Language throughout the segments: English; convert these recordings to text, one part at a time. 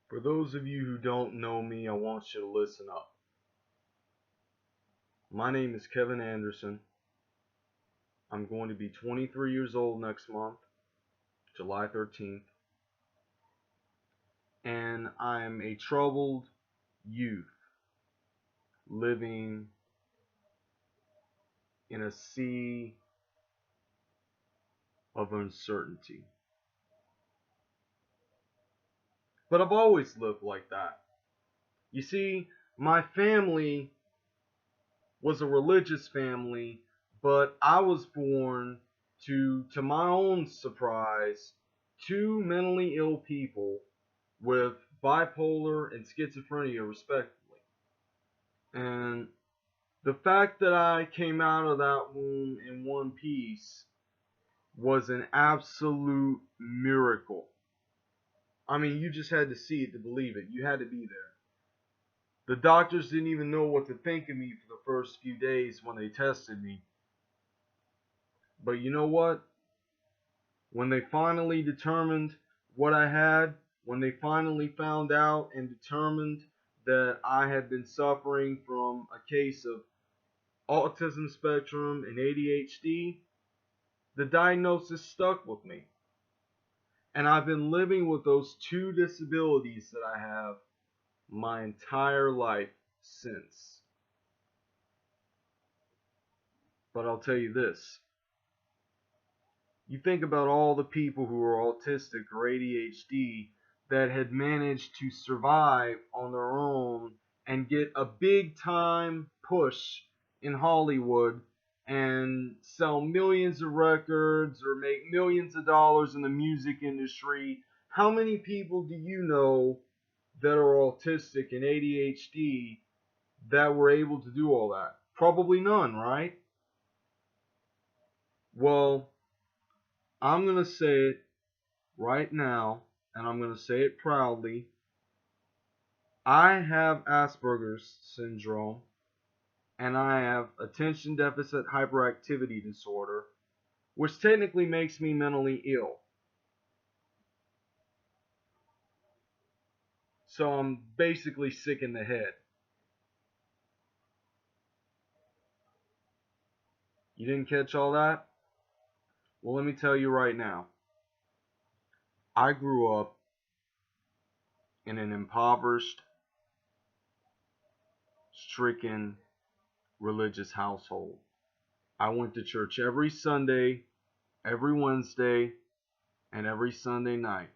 For those of you who don't know me, I want you to listen up. My name is Kevin Anderson. I'm going to be 23 years old next month, July 13th. And I'm a troubled youth living in a sea of uncertainty. But I've always lived like that. You see, my family was a religious family, but I was born to my own surprise, two mentally ill people with bipolar and schizophrenia, respectively. And the fact that I came out of that womb in one piece was an absolute miracle. I mean, you just had to see it to believe it. You had to be there. The doctors didn't even know what to think of me for the first few days when they tested me. But you know what? When they finally determined what I had, when they finally found out and determined that I had been suffering from a case of autism spectrum and ADHD, the diagnosis stuck with me. And I've been living with those two disabilities that I have my entire life since. But I'll tell you this. You think about all the people who are autistic or ADHD that had managed to survive on their own and get a big time push in Hollywood and sell millions of records or make millions of dollars in the music industry. How many people do you know that are autistic and ADHD that were able to do all that? Probably none, right? Well, I'm going to say it right now, and I'm going to say it proudly. I have Asperger's syndrome, and I have attention deficit hyperactivity disorder, which technically makes me mentally ill. So I'm basically sick in the head. You didn't catch all that? Well, let me tell you right now. I grew up in an impoverished, stricken religious household. I went to church every Sunday, every Wednesday, and every Sunday night.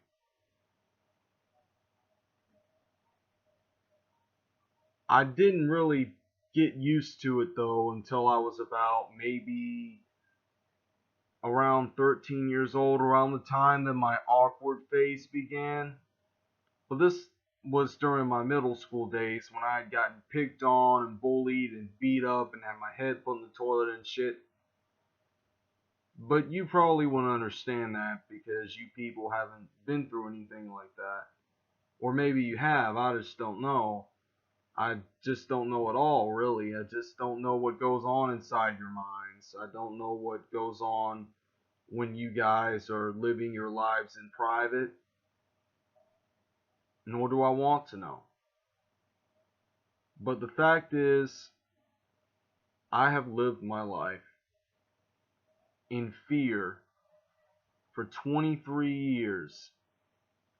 I didn't really get used to it though until I was about maybe around 13 years old, around the time that my awkward phase began. But this was during my middle school days when I had gotten picked on and bullied and beat up and had my head put in the toilet and shit. But you probably wouldn't understand that because you people haven't been through anything like that. Or maybe you have, I just don't know. I just don't know at all, really. I just don't know what goes on inside your minds. I don't know what goes on when you guys are living your lives in private, nor do I want to know. But the fact is, I have lived my life in fear for 23 years,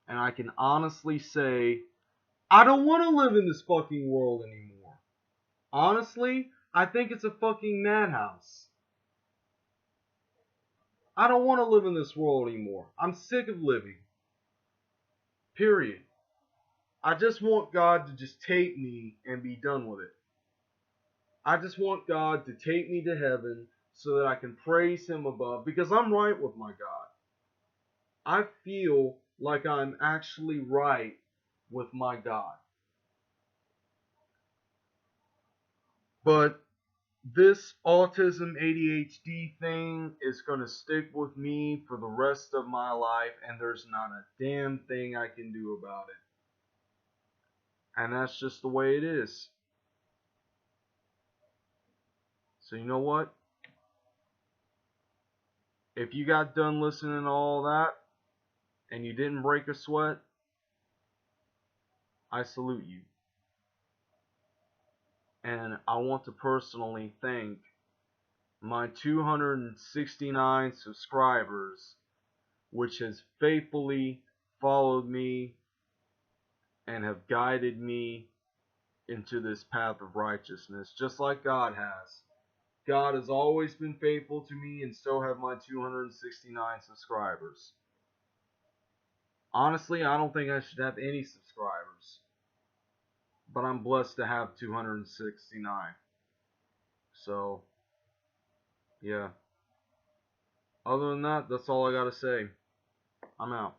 and I can honestly say, I don't want to live in this fucking world anymore. Honestly, I think it's a fucking madhouse. I don't want to live in this world anymore. I'm sick of living. Period. I just want God to just take me and be done with it. I just want God to take me to heaven so that I can praise Him above because I'm right with my God. I feel like I'm actually right with my God. But this autism ADHD thing is going to stick with me for the rest of my life, and there's not a damn thing I can do about it. And that's just the way it is. So, you know what? If you got done listening to all that and you didn't break a sweat, I salute you. And I want to personally thank my 269 subscribers, which has faithfully followed me and have guided me into this path of righteousness, just like God has. God has always been faithful to me, and so have my 269 subscribers. Honestly, I don't think I should have any subscribers, but I'm blessed to have 269. So, yeah. Other than that, that's all I gotta say. I'm out.